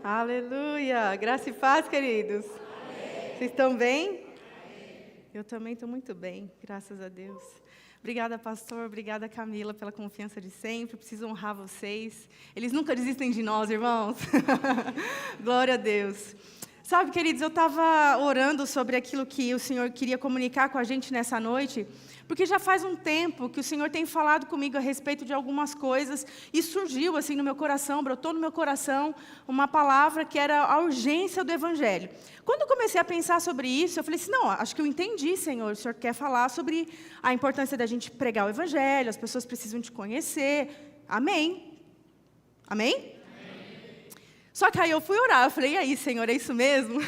Aleluia! Graça e paz, queridos. Amém. Vocês estão bem? Amém. Eu também estou muito bem, graças a Deus. Obrigada, pastor. Obrigada, Camila, pela confiança de sempre. Preciso honrar vocês. Eles nunca desistem de nós, irmãos. Glória a Deus. Sabe, queridos, eu estava orando sobre aquilo que o Senhor queria comunicar com a gente nessa noite, porque já faz um tempo que o Senhor tem falado comigo a respeito de algumas coisas, e surgiu assim no meu coração, brotou no meu coração uma palavra que era a urgência do Evangelho. Quando eu comecei a pensar sobre isso, eu falei assim, não, acho que eu entendi, Senhor, o Senhor quer falar sobre a importância da gente pregar o Evangelho, as pessoas precisam te conhecer, amém? Amém? Só que aí eu fui orar, eu falei, e aí, Senhor, é isso mesmo?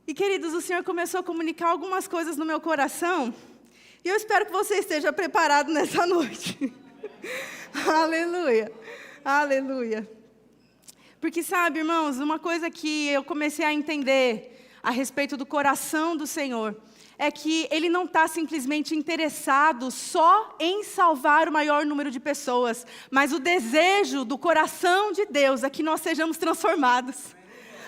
E, queridos, o Senhor começou a comunicar algumas coisas no meu coração, e eu espero que você esteja preparado nessa noite. Aleluia, aleluia. Porque, sabe, irmãos, uma coisa que eu comecei a entender a respeito do coração do Senhor, é que Ele não está simplesmente interessado só em salvar o maior número de pessoas, mas o desejo do coração de Deus é que nós sejamos transformados.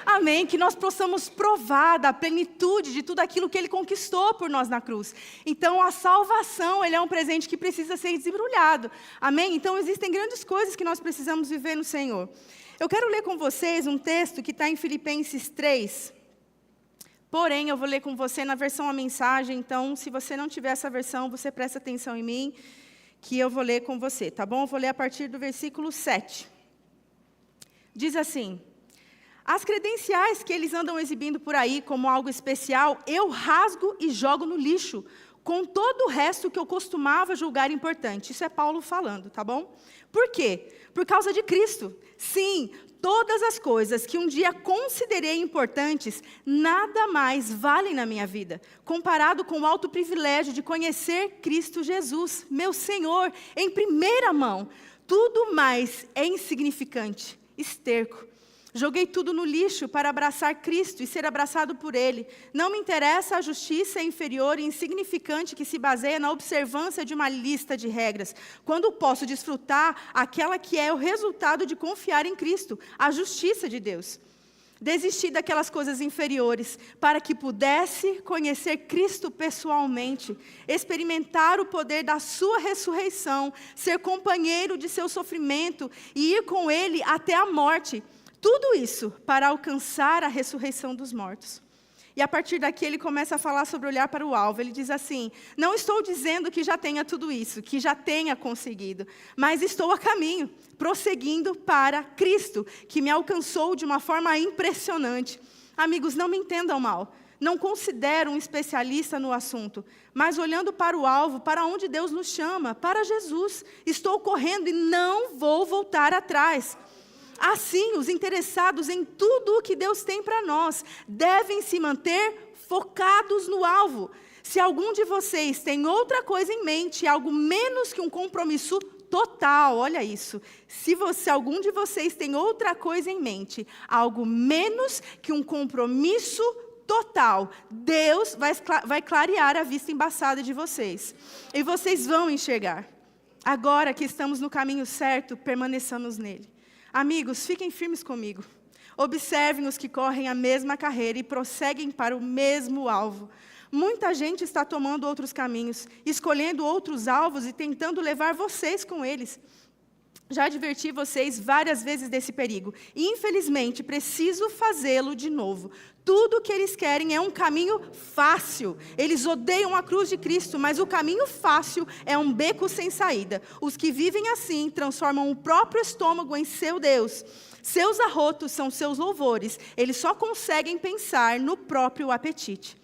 Amém? Que nós possamos provar da plenitude de tudo aquilo que Ele conquistou por nós na cruz. Então, a salvação, Ele é um presente que precisa ser desembrulhado. Amém? Então, existem grandes coisas que nós precisamos viver no Senhor. Eu quero ler com vocês um texto que está em Filipenses 3. Porém, eu vou ler com você na versão a mensagem, então, se você não tiver essa versão, você presta atenção em mim, que eu vou ler com você, tá bom? Eu vou ler a partir do versículo 7. Diz assim: as credenciais que eles andam exibindo por aí como algo especial, eu rasgo e jogo no lixo, com todo o resto que eu costumava julgar importante. Isso é Paulo falando, tá bom? Por quê? Por causa de Cristo. Sim, todas as coisas que um dia considerei importantes, nada mais valem na minha vida, comparado com o alto privilégio de conhecer Cristo Jesus, meu Senhor, em primeira mão. Tudo mais é insignificante, esterco. Joguei tudo no lixo para abraçar Cristo e ser abraçado por Ele. Não me interessa a justiça inferior e insignificante que se baseia na observância de uma lista de regras, quando posso desfrutar aquela que é o resultado de confiar em Cristo, a justiça de Deus. Desisti daquelas coisas inferiores para que pudesse conhecer Cristo pessoalmente, experimentar o poder da sua ressurreição, ser companheiro de seu sofrimento e ir com Ele até a morte. Tudo isso para alcançar a ressurreição dos mortos. E a partir daqui ele começa a falar sobre olhar para o alvo. Ele diz assim: não estou dizendo que já tenha tudo isso, que já tenha conseguido, mas estou a caminho, prosseguindo para Cristo, que me alcançou de uma forma impressionante. Amigos, não me entendam mal. Não considero um especialista no assunto, mas olhando para o alvo, para onde Deus nos chama, para Jesus, estou correndo e não vou voltar atrás. Assim, os interessados em tudo o que Deus tem para nós devem se manter focados no alvo. Se algum de vocês tem outra coisa em mente, algo menos que um compromisso total, olha isso. Se algum de vocês tem outra coisa em mente, algo menos que um compromisso total, Deus vai clarear a vista embaçada de vocês. E vocês vão enxergar. Agora que estamos no caminho certo, permaneçamos nele. Amigos, fiquem firmes comigo. Observem os que correm a mesma carreira e prosseguem para o mesmo alvo. Muita gente está tomando outros caminhos, escolhendo outros alvos e tentando levar vocês com eles. Já adverti vocês várias vezes desse perigo. E, infelizmente, preciso fazê-lo de novo. Tudo o que eles querem é um caminho fácil. Eles odeiam a cruz de Cristo, mas o caminho fácil é um beco sem saída. Os que vivem assim transformam o próprio estômago em seu Deus. Seus arrotos são seus louvores. Eles só conseguem pensar no próprio apetite.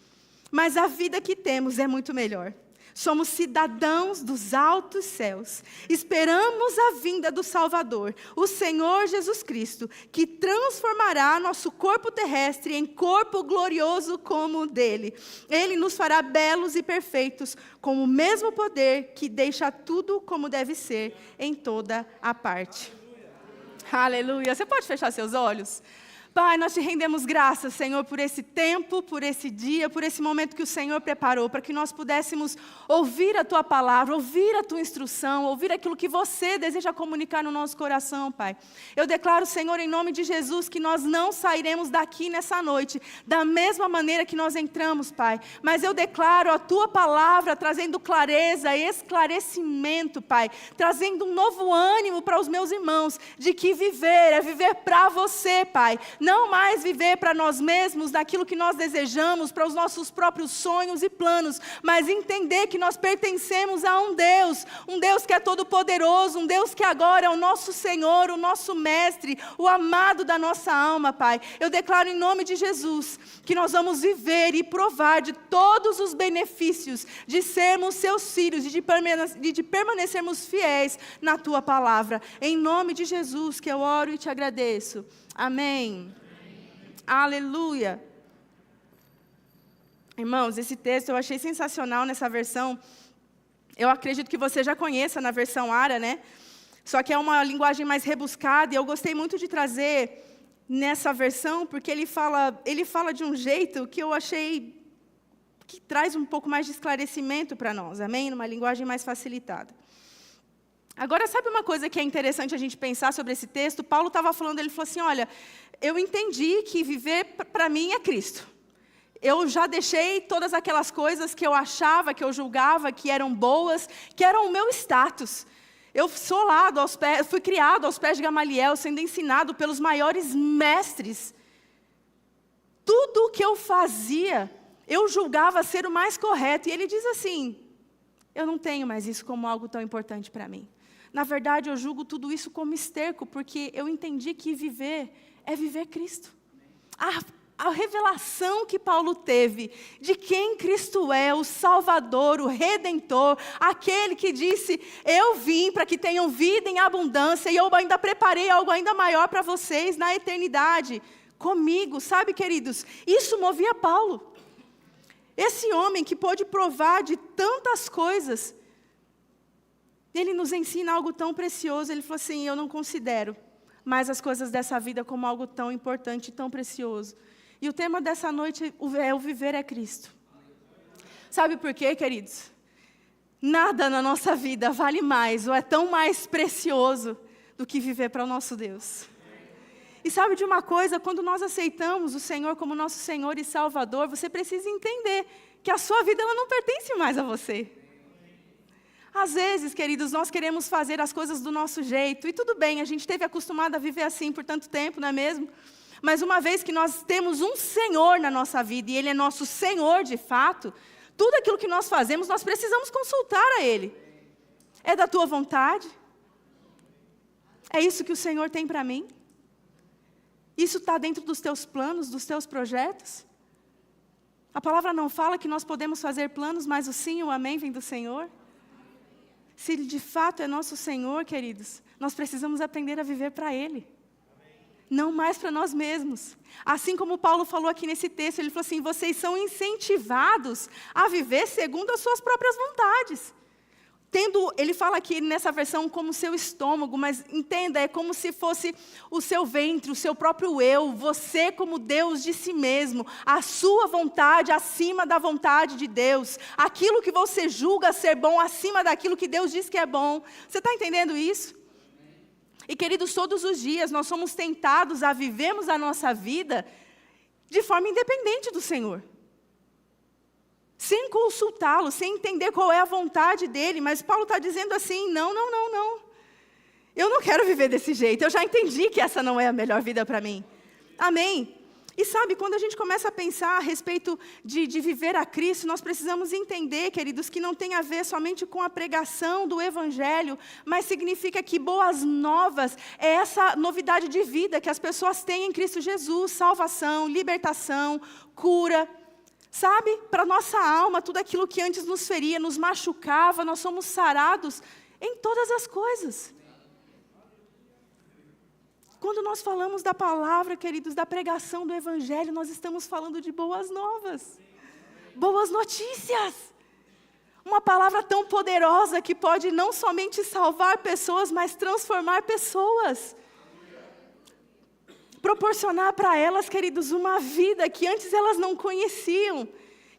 Mas a vida que temos é muito melhor. Somos cidadãos dos altos céus. Esperamos a vinda do Salvador, o Senhor Jesus Cristo, que transformará nosso corpo terrestre em corpo glorioso como o dele. Ele nos fará belos e perfeitos, com o mesmo poder que deixa tudo como deve ser em toda a parte. Aleluia. Você pode fechar seus olhos? Pai, nós te rendemos graças, Senhor, por esse tempo, por esse dia, por esse momento que o Senhor preparou, para que nós pudéssemos ouvir a Tua palavra, ouvir a Tua instrução, ouvir aquilo que você deseja comunicar no nosso coração, Pai. Eu declaro, Senhor, em nome de Jesus, que nós não sairemos daqui nessa noite da mesma maneira que nós entramos, Pai. Mas eu declaro a Tua palavra trazendo clareza, esclarecimento, Pai, trazendo um novo ânimo para os meus irmãos, de que viver é viver para você, Pai. Não mais viver para nós mesmos, daquilo que nós desejamos, para os nossos próprios sonhos e planos, mas entender que nós pertencemos a um Deus que é todo-poderoso, um Deus que agora é o nosso Senhor, o nosso Mestre, o amado da nossa alma, Pai. Eu declaro em nome de Jesus, que nós vamos viver e provar de todos os benefícios de sermos seus filhos e de permanecermos fiéis na Tua palavra. Em nome de Jesus que eu oro e te agradeço. Amém. Aleluia. Irmãos, esse texto eu achei sensacional nessa versão. Eu acredito que você já conheça na versão ARA, né? Só que é uma linguagem mais rebuscada, e eu gostei muito de trazer nessa versão, porque ele fala de um jeito que eu achei que traz um pouco mais de esclarecimento para nós, amém? Numa linguagem mais facilitada. Agora, sabe uma coisa que é interessante a gente pensar sobre esse texto? Paulo estava falando, ele falou assim, olha, eu entendi que viver para mim é Cristo. Eu já deixei todas aquelas coisas que eu achava, que eu julgava que eram boas, que eram o meu status. Eu fui criado aos pés de Gamaliel, sendo ensinado pelos maiores mestres. Tudo o que eu fazia, eu julgava ser o mais correto. E ele diz assim, eu não tenho mais isso como algo tão importante para mim. Na verdade, eu julgo tudo isso como esterco, porque eu entendi que viver é viver Cristo. A revelação que Paulo teve de quem Cristo é, o Salvador, o Redentor, aquele que disse, eu vim para que tenham vida em abundância, e eu ainda preparei algo ainda maior para vocês na eternidade, comigo, sabe, queridos? Isso movia Paulo. Esse homem que pôde provar de tantas coisas, ele nos ensina algo tão precioso. Ele falou assim, eu não considero mais as coisas dessa vida como algo tão importante e tão precioso. E o tema dessa noite é o viver é Cristo. Sabe por quê, queridos? Nada na nossa vida vale mais ou é tão mais precioso do que viver para o nosso Deus. E sabe de uma coisa? Quando nós aceitamos o Senhor como nosso Senhor e Salvador, você precisa entender que a sua vida ela não pertence mais a você. Às vezes, queridos, nós queremos fazer as coisas do nosso jeito. E tudo bem, a gente esteve acostumado a viver assim por tanto tempo, não é mesmo? Mas uma vez que nós temos um Senhor na nossa vida, e Ele é nosso Senhor de fato, tudo aquilo que nós fazemos, nós precisamos consultar a Ele. É da tua vontade? É isso que o Senhor tem para mim? Isso está dentro dos teus planos, dos teus projetos? A palavra não fala que nós podemos fazer planos, mas o sim e o amém vem do Senhor? Se Ele de fato é nosso Senhor, queridos, nós precisamos aprender a viver para Ele. Não mais para nós mesmos. Assim como Paulo falou aqui nesse texto, ele falou assim, vocês são incentivados a viver segundo as suas próprias vontades. Ele fala aqui nessa versão como seu estômago, mas entenda, é como se fosse o seu ventre, o seu próprio eu, você como Deus de si mesmo, a sua vontade acima da vontade de Deus, aquilo que você julga ser bom acima daquilo que Deus diz que é bom. Você está entendendo isso? E queridos, todos os dias nós somos tentados a vivermos a nossa vida de forma independente do Senhor. Sem consultá-lo, sem entender qual é a vontade dEle. Mas Paulo está dizendo assim, não. Eu não quero viver desse jeito. Eu já entendi que essa não é a melhor vida para mim. Amém? E sabe, quando a gente começa a pensar a respeito de viver a Cristo, nós precisamos entender, queridos, que não tem a ver somente com a pregação do Evangelho, mas significa que boas novas é essa novidade de vida que as pessoas têm em Cristo Jesus, salvação, libertação, cura. Sabe, para nossa alma, tudo aquilo que antes nos feria, nos machucava, nós somos sarados em todas as coisas. Quando nós falamos da palavra, queridos, da pregação do Evangelho, nós estamos falando de boas novas, boas notícias. Uma palavra tão poderosa que pode não somente salvar pessoas, mas transformar pessoas. proporcionar para elas, queridos, uma vida que antes elas não conheciam,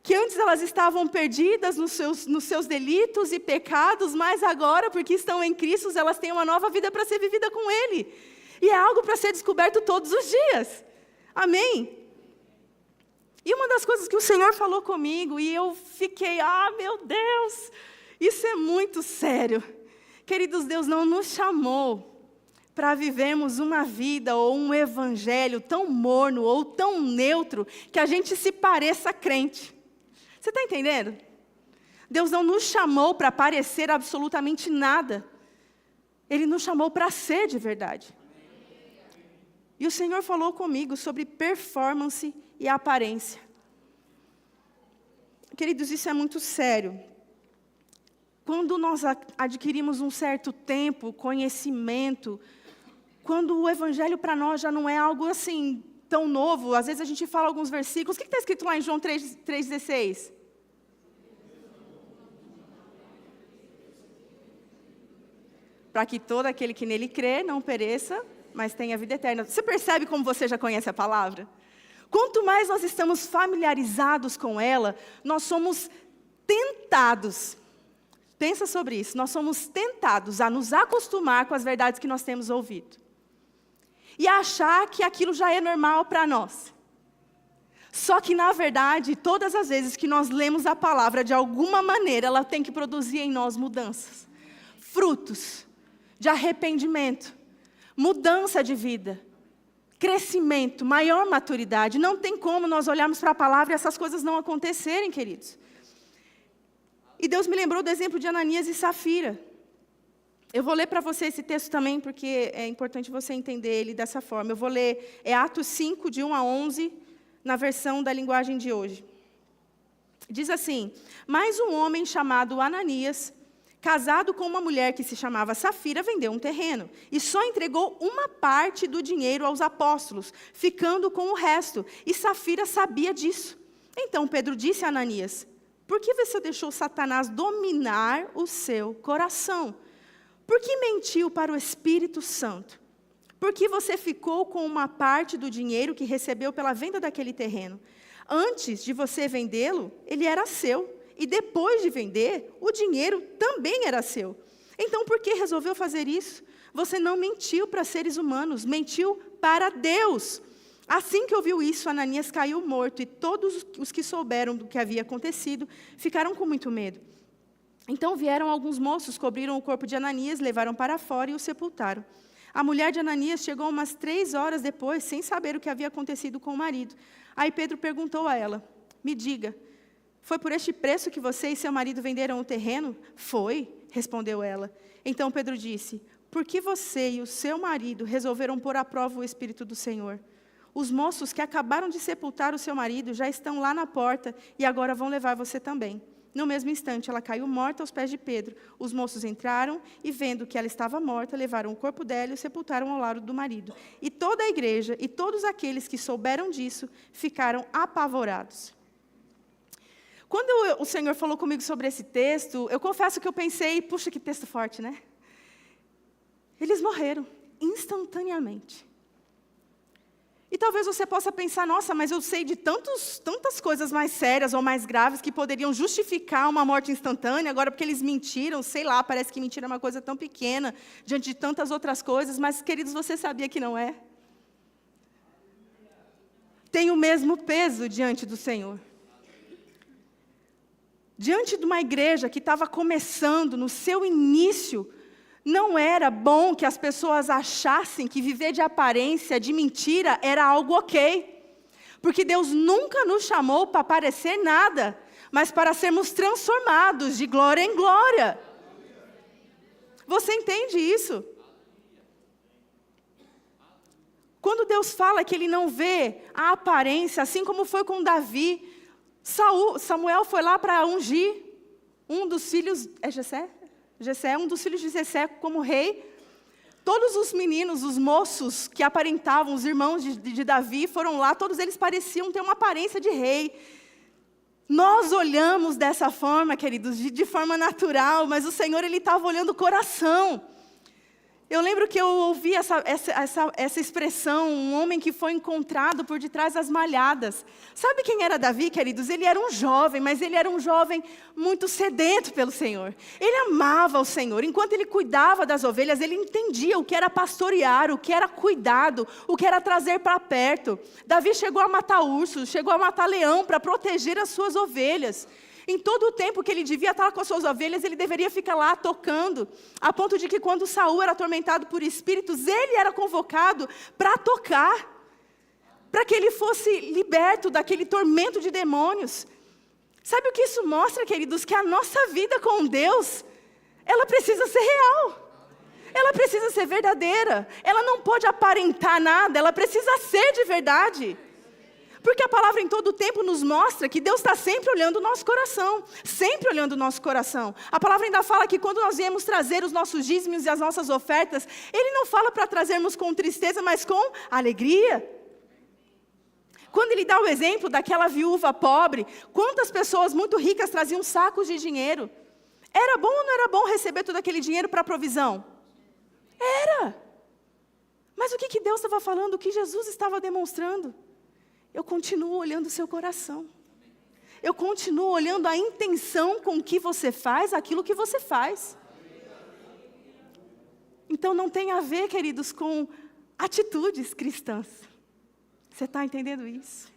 que antes elas estavam perdidas nos seus delitos e pecados, mas agora, porque estão em Cristo, elas têm uma nova vida para ser vivida com Ele. E é algo para ser descoberto todos os dias. Amém? E uma das coisas que o Senhor falou comigo, e eu fiquei, meu Deus, isso é muito sério. Queridos, Deus não nos chamou para vivermos uma vida ou um evangelho tão morno ou tão neutro que a gente se pareça crente. Você está entendendo? Deus não nos chamou para parecer absolutamente nada. Ele nos chamou para ser de verdade. E o Senhor falou comigo sobre performance e aparência. Queridos, isso é muito sério. Quando nós adquirimos um certo tempo, conhecimento, quando o evangelho para nós já não é algo assim tão novo, às vezes a gente fala alguns versículos. O que está escrito lá em João 3,16? Para que todo aquele que nele crê não pereça, mas tenha vida eterna. Você percebe como você já conhece a palavra? Quanto mais nós estamos familiarizados com ela, nós somos tentados. Pensa sobre isso. Nós somos tentados a nos acostumar com as verdades que nós temos ouvido. E a achar que aquilo já é normal para nós. Só que, na verdade, todas as vezes que nós lemos a palavra, de alguma maneira, ela tem que produzir em nós mudanças. Frutos de arrependimento, mudança de vida, crescimento, maior maturidade. Não tem como nós olharmos para a palavra e essas coisas não acontecerem, queridos. E Deus me lembrou do exemplo de Ananias e Safira. Eu vou ler para você esse texto também, porque é importante você entender ele dessa forma. Eu vou ler, Atos 5, de 1 a 11, na versão da linguagem de hoje. Diz assim: mas um homem chamado Ananias, casado com uma mulher que se chamava Safira, vendeu um terreno e só entregou uma parte do dinheiro aos apóstolos, ficando com o resto. E Safira sabia disso. Então Pedro disse a Ananias: por que você deixou Satanás dominar o seu coração? Por que mentiu para o Espírito Santo? Por que você ficou com uma parte do dinheiro que recebeu pela venda daquele terreno? Antes de você vendê-lo, ele era seu. E depois de vender, o dinheiro também era seu. Então, por que resolveu fazer isso? Você não mentiu para seres humanos, mentiu para Deus. Assim que ouviu isso, Ananias caiu morto, e todos os que souberam do que havia acontecido ficaram com muito medo. Então vieram alguns moços, cobriram o corpo de Ananias, levaram para fora e o sepultaram. A mulher de Ananias chegou umas 3 horas depois, sem saber o que havia acontecido com o marido. Aí Pedro perguntou a ela: me diga, foi por este preço que você e seu marido venderam o terreno? Foi, respondeu ela. Então Pedro disse: por que você e o seu marido resolveram pôr à prova o Espírito do Senhor? Os moços que acabaram de sepultar o seu marido já estão lá na porta e agora vão levar você também. No mesmo instante, ela caiu morta aos pés de Pedro. Os moços entraram e, vendo que ela estava morta, levaram o corpo dela e o sepultaram ao lado do marido. E toda a igreja e todos aqueles que souberam disso ficaram apavorados. Quando o Senhor falou comigo sobre esse texto, eu confesso que eu pensei: puxa, que texto forte, né? Eles morreram instantaneamente. E talvez você possa pensar: nossa, mas eu sei de tantas coisas mais sérias ou mais graves que poderiam justificar uma morte instantânea, agora porque eles mentiram, sei lá, parece que mentira é uma coisa tão pequena, diante de tantas outras coisas, mas, queridos, você sabia que não é? Tem o mesmo peso diante do Senhor. Diante de uma igreja que estava começando, no seu início, não era bom que as pessoas achassem que viver de aparência, de mentira, era algo ok. Porque Deus nunca nos chamou para parecer nada, mas para sermos transformados de glória em glória. Você entende isso? Quando Deus fala que Ele não vê a aparência, assim como foi com Davi, Samuel foi lá para ungir um dos filhos, Jessé, um dos filhos de Jessé como rei. Todos os meninos, os moços que aparentavam, os irmãos de Davi, foram lá, todos eles pareciam ter uma aparência de rei. Nós olhamos dessa forma, queridos, de forma natural, mas o Senhor, Ele estava olhando o coração. Eu lembro que eu ouvi essa expressão, um homem que foi encontrado por detrás das malhadas. Sabe quem era Davi, queridos? Ele era um jovem, mas ele era um jovem muito sedento pelo Senhor. Ele amava o Senhor. Enquanto ele cuidava das ovelhas, ele entendia o que era pastorear, o que era cuidado, o que era trazer para perto. Davi chegou a matar ursos, chegou a matar leão para proteger as suas ovelhas. Em todo o tempo que ele devia estar com as suas ovelhas, ele deveria ficar lá tocando, a ponto de que quando Saul era atormentado por espíritos, ele era convocado para tocar, para que ele fosse liberto daquele tormento de demônios. Sabe o que isso mostra, queridos? Que a nossa vida com Deus, ela precisa ser real, ela precisa ser verdadeira, ela não pode aparentar nada, ela precisa ser de verdade. Porque a palavra em todo o tempo nos mostra que Deus está sempre olhando o nosso coração. Sempre olhando o nosso coração. A palavra ainda fala que quando nós viemos trazer os nossos dízimos e as nossas ofertas, Ele não fala para trazermos com tristeza, mas com alegria. Quando Ele dá o exemplo daquela viúva pobre, quantas pessoas muito ricas traziam sacos de dinheiro? Era bom ou não era bom receber todo aquele dinheiro para provisão? Era. Mas o que Deus estava falando? O que Jesus estava demonstrando? Eu continuo olhando o seu coração. Eu continuo olhando a intenção com que você faz aquilo que você faz. Então não tem a ver, queridos, com atitudes cristãs. Você está entendendo isso?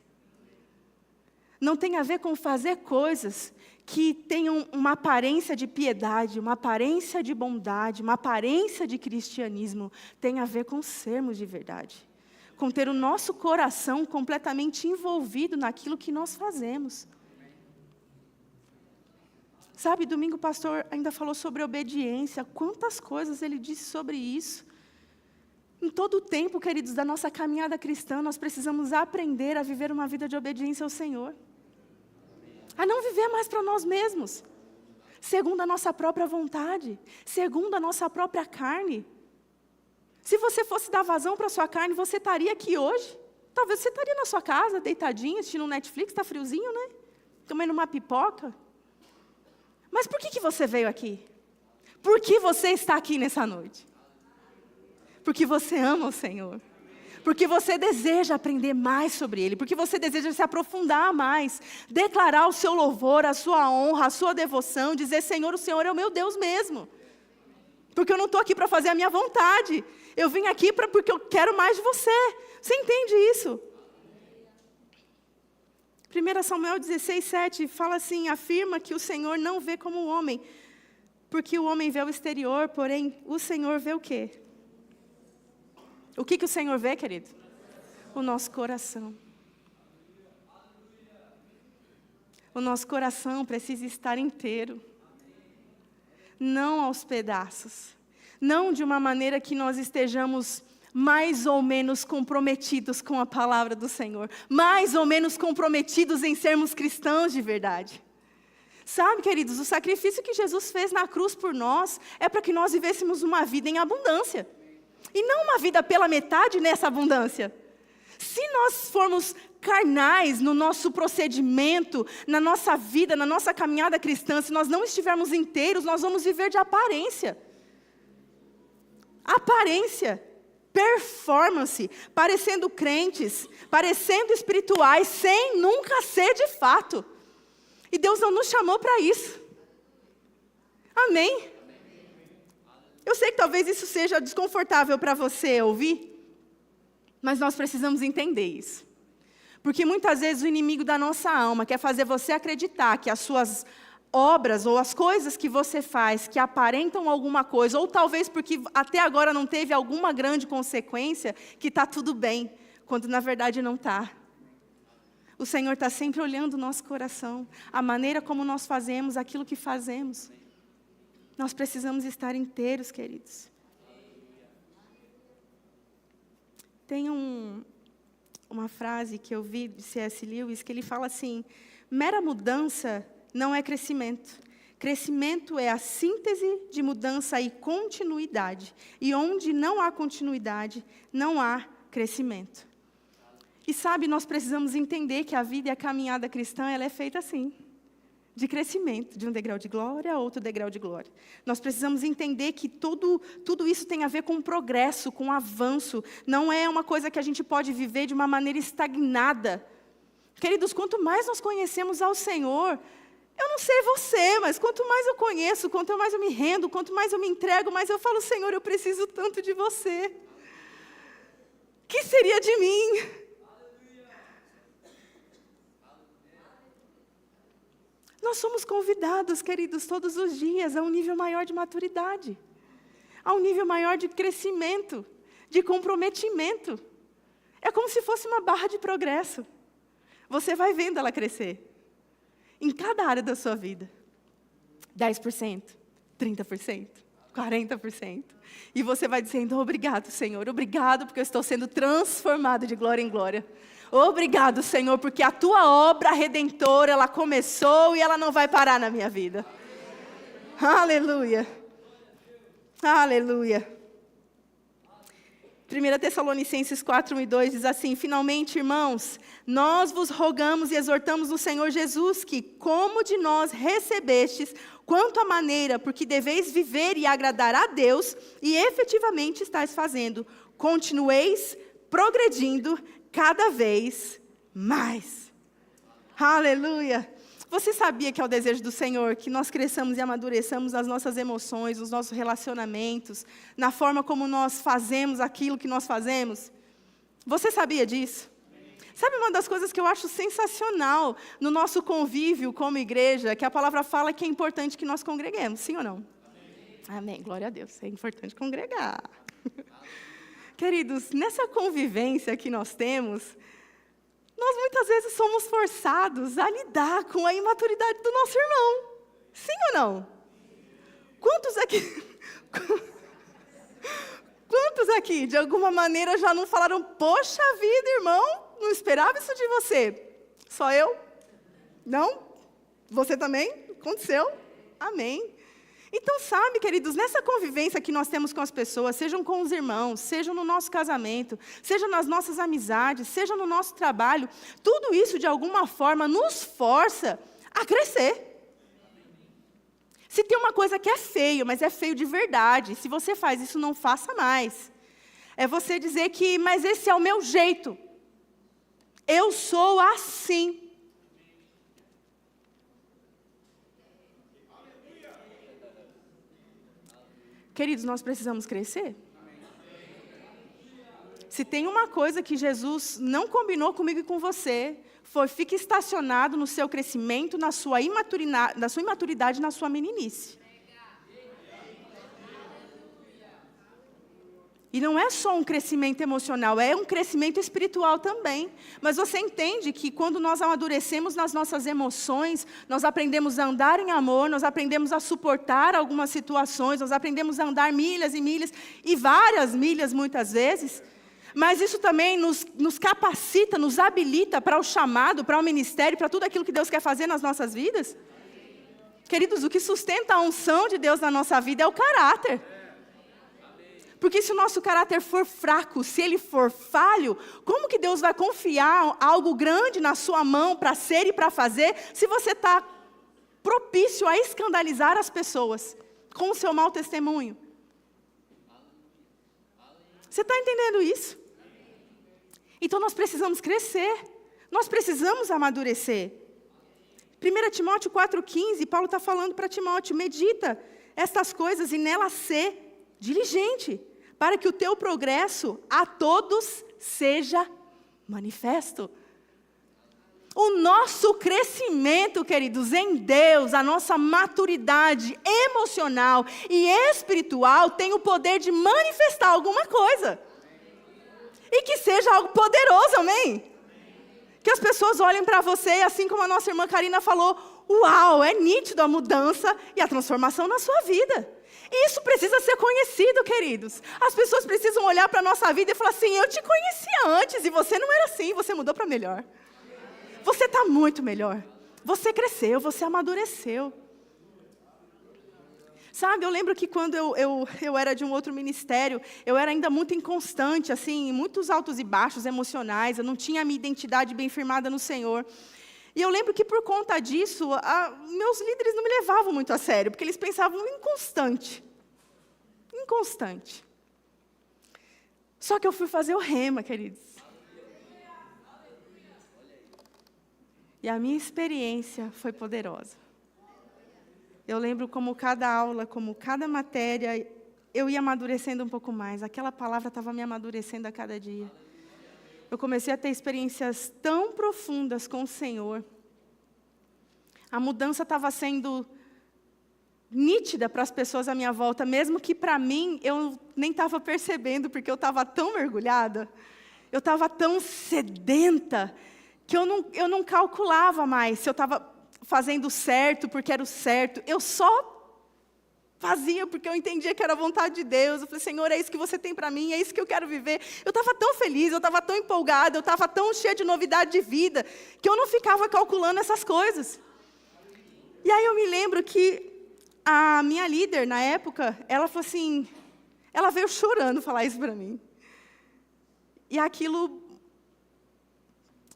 Não tem a ver com fazer coisas que tenham uma aparência de piedade, uma aparência de bondade, uma aparência de cristianismo. Tem a ver com sermos de verdade. Com ter o nosso coração completamente envolvido naquilo que nós fazemos. Sabe, domingo o pastor ainda falou sobre obediência. Quantas coisas ele disse sobre isso. Em todo o tempo, queridos, da nossa caminhada cristã, nós precisamos aprender a viver uma vida de obediência ao Senhor. A não viver mais para nós mesmos, segundo a nossa própria vontade, segundo a nossa própria carne. Se você fosse dar vazão para a sua carne, você estaria aqui hoje. Talvez você estaria na sua casa, deitadinho, assistindo um Netflix, está friozinho, né? Comendo uma pipoca. Mas por que você veio aqui? Por que você está aqui nessa noite? Porque você ama o Senhor. Porque você deseja aprender mais sobre Ele. Porque você deseja se aprofundar mais. Declarar o seu louvor, a sua honra, a sua devoção. Dizer, Senhor, o Senhor é o meu Deus mesmo. Porque eu não estou aqui para fazer a minha vontade. Eu vim aqui porque eu quero mais de você. Você entende isso? 1 Samuel 16:7 fala assim, afirma que o Senhor não vê como o homem. Porque o homem vê o exterior, porém o Senhor vê o quê? O que o Senhor vê, querido? O nosso coração. O nosso coração precisa estar inteiro. Não aos pedaços. Não de uma maneira que nós estejamos mais ou menos comprometidos com a palavra do Senhor. Mais ou menos comprometidos em sermos cristãos de verdade. Sabe, queridos, o sacrifício que Jesus fez na cruz por nós é para que nós vivêssemos uma vida em abundância. E não uma vida pela metade nessa abundância. Se nós formos carnais no nosso procedimento, na nossa vida, na nossa caminhada cristã, se nós não estivermos inteiros, nós vamos viver de aparência. Aparência, performance, parecendo crentes, parecendo espirituais, sem nunca ser de fato. E Deus não nos chamou para isso. Amém? Eu sei que talvez isso seja desconfortável para você ouvir, mas nós precisamos entender isso. Porque muitas vezes o inimigo da nossa alma quer fazer você acreditar que as suas obras ou as coisas que você faz que aparentam alguma coisa, ou talvez porque até agora não teve alguma grande consequência, que está tudo bem, quando na verdade não está. O Senhor está sempre olhando o nosso coração, a maneira como nós fazemos aquilo que fazemos. Nós precisamos estar inteiros, queridos. Tem uma frase que eu vi de C.S. Lewis, que ele fala assim, mera mudança não é crescimento. Crescimento é a síntese de mudança e continuidade. E onde não há continuidade, não há crescimento. E sabe, nós precisamos entender que a vida e a caminhada cristã, ela é feita assim. de crescimento, de um degrau de glória a outro degrau de glória. Nós precisamos entender que tudo isso tem a ver com progresso, com avanço. Não é uma coisa que a gente pode viver de uma maneira estagnada. Queridos, quanto mais nós conhecemos ao Senhor, eu não sei você, mas quanto mais eu conheço, quanto mais eu me rendo, quanto mais eu me entrego, mais eu falo, Senhor, eu preciso tanto de você. O que seria de mim? Nós somos convidados, queridos, todos os dias a um nível maior de maturidade, a um nível maior de crescimento, de comprometimento. É como se fosse uma barra de progresso. Você vai vendo ela crescer, em cada área da sua vida. 10%, 30%, 40%. E você vai dizendo, obrigado, Senhor, obrigado porque eu estou sendo transformado de glória em glória. Obrigado, Senhor, porque a Tua obra redentora, ela começou e ela não vai parar na minha vida. Aleluia. Aleluia. 1 Tessalonicenses 4:1-2 diz assim, finalmente, irmãos, nós vos rogamos e exortamos no Senhor Jesus que, como de nós recebestes, quanto à maneira, porque deveis viver e agradar a Deus, e efetivamente estáis fazendo, continueis progredindo cada vez mais. Aleluia. Você sabia que é o desejo do Senhor que nós cresçamos e amadureçamos nas nossas emoções, nos nossos relacionamentos, na forma como nós fazemos aquilo que nós fazemos? Você sabia disso? Sabe uma das coisas que eu acho sensacional no nosso convívio como igreja, que a palavra fala que é importante que nós congreguemos, sim ou não? Amém. Amém. Glória a Deus, é importante congregar. Queridos, nessa convivência que nós temos, nós muitas vezes somos forçados a lidar com a imaturidade do nosso irmão. Sim ou não? Quantos aqui, de alguma maneira, já não falaram, poxa vida, irmão, não esperava isso de você. Só eu? Não? Você também? Aconteceu? Amém. Então, sabe, queridos, nessa convivência que nós temos com as pessoas, sejam com os irmãos, sejam no nosso casamento, sejam nas nossas amizades, seja no nosso trabalho, tudo isso, de alguma forma, nos força a crescer. Se tem uma coisa que é feio, mas é feio de verdade, se você faz isso, não faça mais. É você dizer que, mas esse é o meu jeito. Eu sou assim. Queridos, nós precisamos crescer. Se tem uma coisa que Jesus não combinou comigo e com você, foi fique estacionado no seu crescimento, na sua imaturidade, na sua meninice. E não é só um crescimento emocional, é um crescimento espiritual também. Mas você entende que quando nós amadurecemos nas nossas emoções, nós aprendemos a andar em amor, nós aprendemos a suportar algumas situações, nós aprendemos a andar milhas e milhas, e várias milhas muitas vezes. Mas isso também nos capacita, nos habilita para o chamado, para o ministério, para tudo aquilo que Deus quer fazer nas nossas vidas. Queridos, o que sustenta a unção de Deus na nossa vida é o caráter. Porque se o nosso caráter for fraco, se ele for falho, como que Deus vai confiar algo grande na sua mão para ser e para fazer, se você está propício a escandalizar as pessoas com o seu mau testemunho? Você está entendendo isso? Então nós precisamos crescer, nós precisamos amadurecer. 1 Timóteo 4,15, Paulo está falando para Timóteo, medita estas coisas e nela ser diligente, para que o teu progresso a todos seja manifesto. O nosso crescimento, queridos, em Deus, a nossa maturidade emocional e espiritual tem o poder de manifestar alguma coisa. E que seja algo poderoso, amém? Que as pessoas olhem para você, assim como a nossa irmã Karina falou, uau, é nítido a mudança e a transformação na sua vida. E isso precisa ser conhecido, queridos. As pessoas precisam olhar para a nossa vida e falar assim, eu te conhecia antes e você não era assim, você mudou para melhor. Você está muito melhor. Você cresceu, você amadureceu. Sabe, eu lembro que quando eu era de um outro ministério, eu era ainda muito inconstante, assim, muitos altos e baixos emocionais, eu não tinha a minha identidade bem firmada no Senhor. E eu lembro que, por conta disso, meus líderes não me levavam muito a sério, porque eles pensavam inconstante. Inconstante. Só que eu fui fazer o rema, queridos. E a minha experiência foi poderosa. Eu lembro como cada aula, como cada matéria, eu ia amadurecendo um pouco mais. Aquela palavra estava me amadurecendo a cada dia. Eu comecei a ter experiências tão profundas com o Senhor. A mudança estava sendo nítida para as pessoas à minha volta, mesmo que para mim eu nem estava percebendo, porque eu estava tão mergulhada, eu estava tão sedenta, que eu não calculava mais se eu estava fazendo certo, porque era o certo. Eu só fazia porque eu entendia que era a vontade de Deus. Eu falei, Senhor, é isso que você tem para mim, é isso que eu quero viver. Eu estava tão feliz, eu estava tão empolgada, eu estava tão cheia de novidade de vida, que eu não ficava calculando essas coisas. E aí eu me lembro que a minha líder, na época, ela falou assim, ela veio chorando falar isso para mim. E aquilo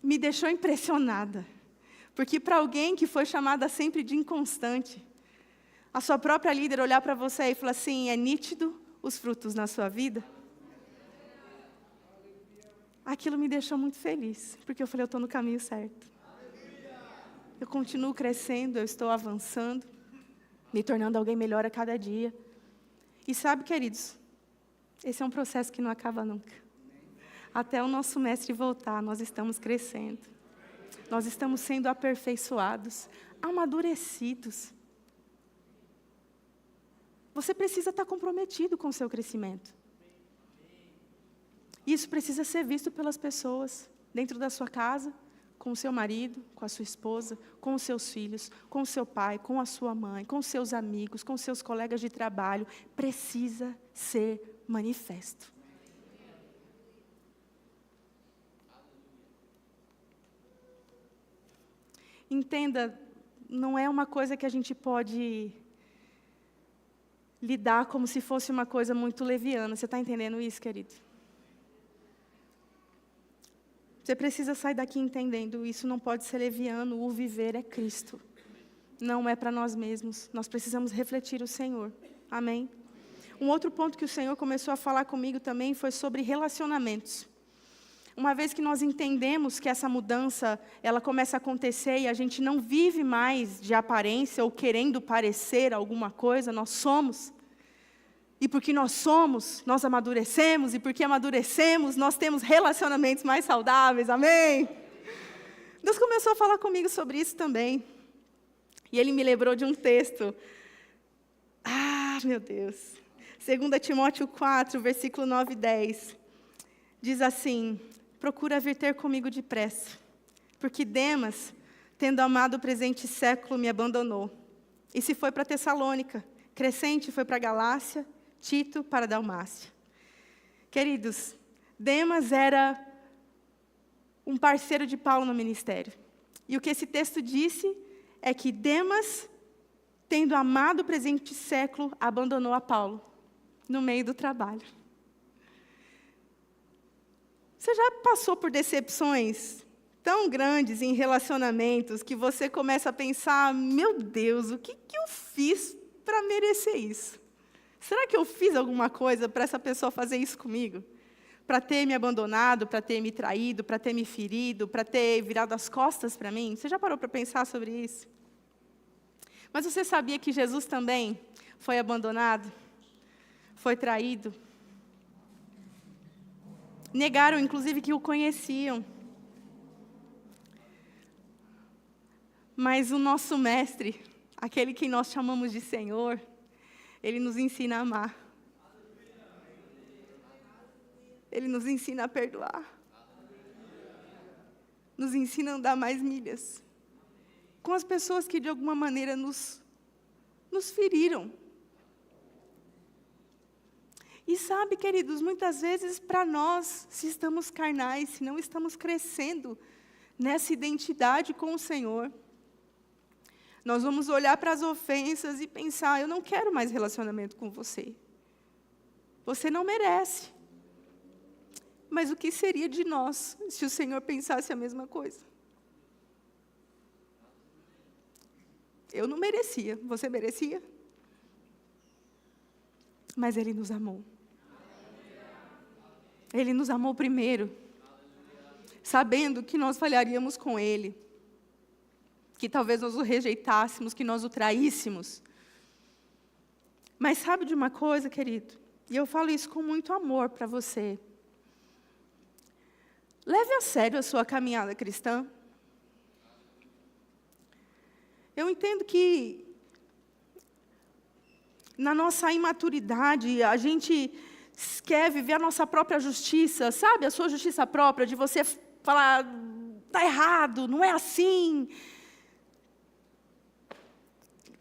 me deixou impressionada. Porque para alguém que foi chamada sempre de inconstante, a sua própria líder olhar para você e falar assim, é nítido os frutos na sua vida? Aquilo me deixou muito feliz, porque eu falei, eu estou no caminho certo. Eu continuo crescendo, eu estou avançando, me tornando alguém melhor a cada dia. E sabe, queridos, esse é um processo que não acaba nunca. Até o nosso mestre voltar, nós estamos crescendo. Nós estamos sendo aperfeiçoados, amadurecidos. Você precisa estar comprometido com o seu crescimento. Isso precisa ser visto pelas pessoas, dentro da sua casa, com o seu marido, com a sua esposa, com os seus filhos, com o seu pai, com a sua mãe, com os seus amigos, com os seus colegas de trabalho. Precisa ser manifesto. Entenda, não é uma coisa que a gente pode lidar como se fosse uma coisa muito leviana. Você está entendendo isso, querido? Você precisa sair daqui entendendo, isso não pode ser leviano, o viver é Cristo. Não é para nós mesmos, nós precisamos refletir o Senhor. Amém? Um outro ponto que o Senhor começou a falar comigo também foi sobre relacionamentos. Uma vez que nós entendemos que essa mudança, ela começa a acontecer e a gente não vive mais de aparência ou querendo parecer alguma coisa, nós somos. E porque nós somos, nós amadurecemos, e porque amadurecemos, nós temos relacionamentos mais saudáveis, amém? Deus começou a falar comigo sobre isso também. E Ele me lembrou de um texto. Meu Deus. 2 Timóteo 4, versículo 9 e 10. Diz assim, procura vir ter comigo depressa, porque Demas, tendo amado o presente século, me abandonou. E se foi para Tessalônica, Crescente foi para Galácia, Tito para Dalmácia. Queridos, Demas era um parceiro de Paulo no ministério. E o que esse texto disse é que Demas, tendo amado o presente século, abandonou a Paulo, no meio do trabalho. Você já passou por decepções tão grandes em relacionamentos que você começa a pensar, meu Deus, o que eu fiz para merecer isso? Será que eu fiz alguma coisa para essa pessoa fazer isso comigo? Para ter me abandonado, para ter me traído, para ter me ferido, para ter virado as costas para mim? Você já parou para pensar sobre isso? Mas você sabia que Jesus também foi abandonado? Foi traído? Negaram, inclusive, que o conheciam. Mas o nosso mestre, aquele que nós chamamos de Senhor, Ele nos ensina a amar. Ele nos ensina a perdoar. Nos ensina a andar mais milhas com as pessoas que, de alguma maneira, nos feriram. E sabe, queridos, muitas vezes, para nós, se estamos carnais, se não estamos crescendo nessa identidade com o Senhor, nós vamos olhar para as ofensas e pensar, eu não quero mais relacionamento com você. Você não merece. Mas o que seria de nós se o Senhor pensasse a mesma coisa? Eu não merecia. Você merecia? Mas Ele nos amou. Ele nos amou primeiro, sabendo que nós falharíamos com Ele, que talvez nós o rejeitássemos, que nós o traíssemos. Mas sabe de uma coisa, querido? E eu falo isso com muito amor para você. Leve a sério a sua caminhada cristã. Eu entendo que na nossa imaturidade, a gente quer viver a nossa própria justiça, sabe? A sua justiça própria, de você falar, está errado, não é assim.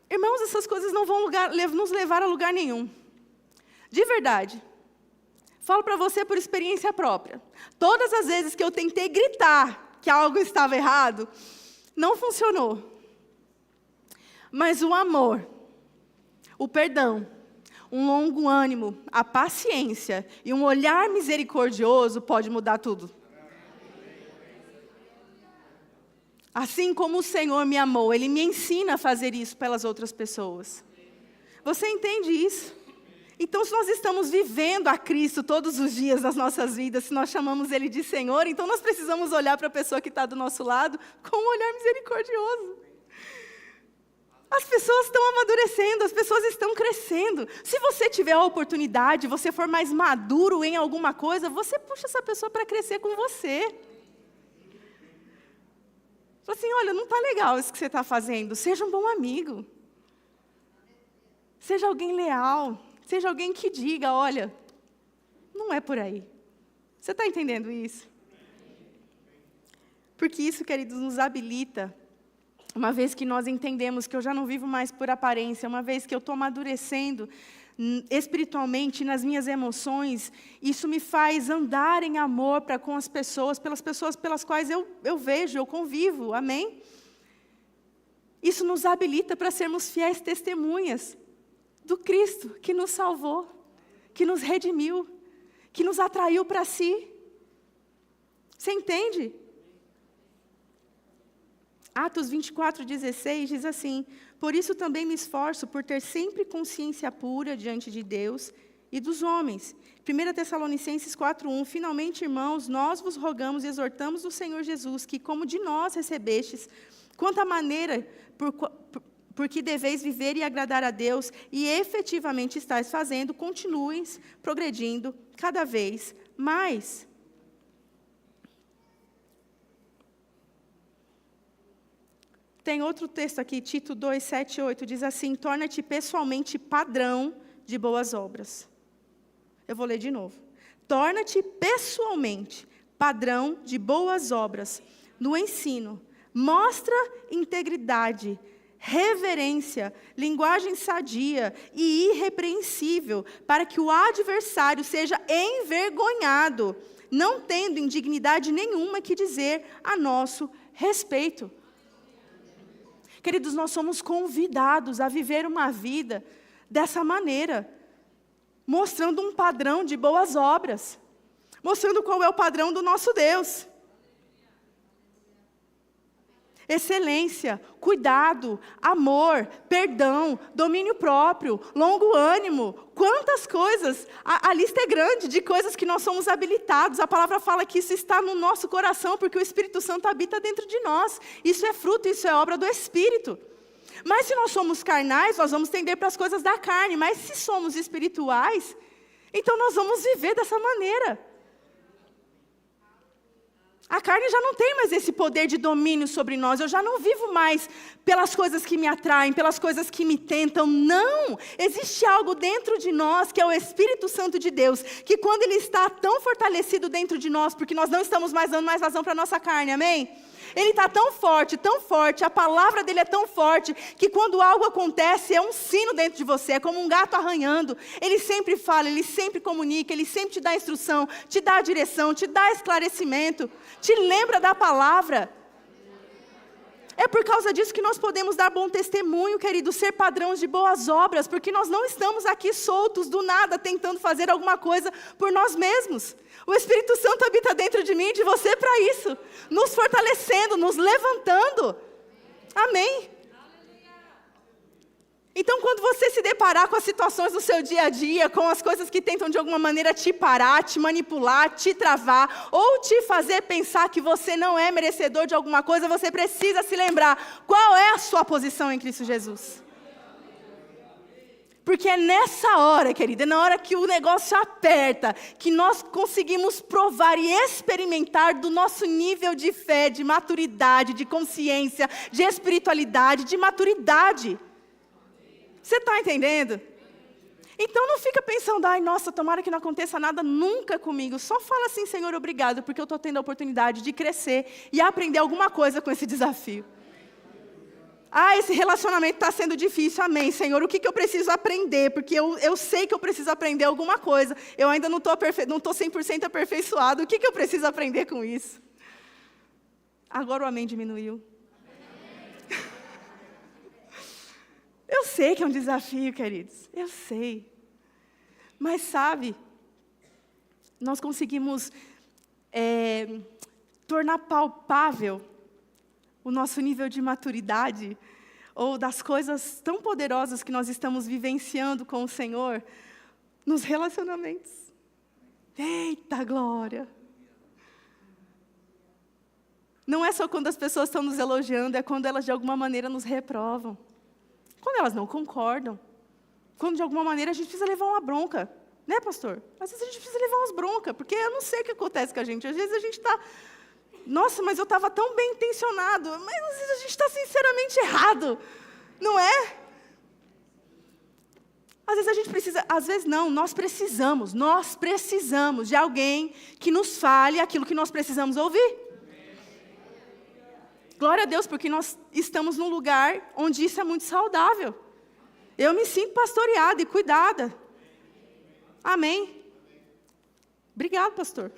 Irmãos, essas coisas não vão nos levar a lugar nenhum. De verdade. Falo para você por experiência própria. Todas as vezes que eu tentei gritar que algo estava errado, não funcionou. Mas o amor, o perdão, um longo ânimo, a paciência e um olhar misericordioso pode mudar tudo. Assim como o Senhor me amou, Ele me ensina a fazer isso pelas outras pessoas. Você entende isso? Então, se nós estamos vivendo a Cristo todos os dias das nossas vidas, se nós chamamos Ele de Senhor, então nós precisamos olhar para a pessoa que está do nosso lado com um olhar misericordioso. As pessoas estão amadurecendo, as pessoas estão crescendo. Se você tiver a oportunidade, você for mais maduro em alguma coisa, você puxa essa pessoa para crescer com você. Fala assim, olha, não está legal isso que você está fazendo. Seja um bom amigo. Seja alguém leal. Seja alguém que diga, olha, não é por aí. Você está entendendo isso? Porque isso, queridos, nos habilita. Uma vez que nós entendemos que eu já não vivo mais por aparência, uma vez que eu estou amadurecendo espiritualmente nas minhas emoções, isso me faz andar em amor para com as pessoas, pelas pessoas pelas quais eu vejo, eu convivo, amém? Isso nos habilita para sermos fiéis testemunhas do Cristo que nos salvou, que nos redimiu, que nos atraiu para si. Você entende? Atos 24:16 diz assim, por isso também me esforço por ter sempre consciência pura diante de Deus e dos homens. 1 Tessalonicenses 4:1, finalmente, irmãos, nós vos rogamos e exortamos o Senhor Jesus, que como de nós recebestes, quanto à maneira por que deveis viver e agradar a Deus, e efetivamente estáis fazendo, continueis progredindo cada vez mais. Tem outro texto aqui, Tito 2, 7, 8, diz assim, torna-te pessoalmente padrão de boas obras. Eu vou ler de novo. Torna-te pessoalmente padrão de boas obras no ensino. Mostra integridade, reverência, linguagem sadia e irrepreensível, para que o adversário seja envergonhado, não tendo indignidade nenhuma que dizer a nosso respeito. Queridos, nós somos convidados a viver uma vida dessa maneira, mostrando um padrão de boas obras, mostrando qual é o padrão do nosso Deus. Excelência, cuidado, amor, perdão, domínio próprio, longo ânimo, quantas coisas, a lista é grande de coisas que nós somos habilitados, a palavra fala que isso está no nosso coração, porque o Espírito Santo habita dentro de nós, isso é fruto, isso é obra do Espírito. Mas se nós somos carnais, nós vamos tender para as coisas da carne, mas se somos espirituais, então nós vamos viver dessa maneira. A carne já não tem mais esse poder de domínio sobre nós. Eu já não vivo mais pelas coisas que me atraem, pelas coisas que me tentam. Não! Existe algo dentro de nós, que é o Espírito Santo de Deus, que quando Ele está tão fortalecido dentro de nós, porque nós não estamos mais dando mais razão para a nossa carne, amém? Ele está tão forte, a palavra dele é tão forte, que quando algo acontece, é um sino dentro de você, é como um gato arranhando. Ele sempre fala, ele sempre comunica, ele sempre te dá instrução, te dá direção, te dá esclarecimento, te lembra da palavra. É por causa disso que nós podemos dar bom testemunho, querido, ser padrões de boas obras, porque nós não estamos aqui soltos do nada, tentando fazer alguma coisa por nós mesmos. O Espírito Santo habita dentro de mim e de você para isso, nos fortalecendo, nos levantando. Amém? Então, quando você se deparar com as situações do seu dia a dia, com as coisas que tentam de alguma maneira te parar, te manipular, te travar, ou te fazer pensar que você não é merecedor de alguma coisa, você precisa se lembrar qual é a sua posição em Cristo Jesus. Porque é nessa hora, querida, é na hora que o negócio aperta, que nós conseguimos provar e experimentar do nosso nível de fé, de maturidade, de consciência, de espiritualidade, de maturidade. Você está entendendo? Então não fica pensando, ai, nossa, tomara que não aconteça nada nunca comigo. Só fala assim, Senhor, obrigado, porque eu estou tendo a oportunidade de crescer e aprender alguma coisa com esse desafio. Ah, esse relacionamento está sendo difícil, amém, Senhor, o que eu preciso aprender? Porque eu sei que eu preciso aprender alguma coisa. Eu ainda não estou 100% aperfeiçoado, o que eu preciso aprender com isso? Agora o amém diminuiu. Eu sei que é um desafio, queridos, eu sei. Mas sabe, nós conseguimos tornar palpável o nosso nível de maturidade, ou das coisas tão poderosas que nós estamos vivenciando com o Senhor, nos relacionamentos. Eita glória! Não é só quando as pessoas estão nos elogiando, é quando elas de alguma maneira nos reprovam. Quando elas não concordam. Quando de alguma maneira a gente precisa levar uma bronca. Né, pastor? Às vezes a gente precisa levar umas broncas, porque eu não sei o que acontece com a gente. Às vezes a gente está... Nossa, mas eu estava tão bem intencionado. Mas às vezes a gente está sinceramente errado. Não é? Às vezes a gente precisa... Às vezes não, nós precisamos de alguém que nos fale aquilo que nós precisamos ouvir. Glória a Deus, porque nós estamos num lugar onde isso é muito saudável. Eu me sinto pastoreada e cuidada. Amém. Obrigado, pastor,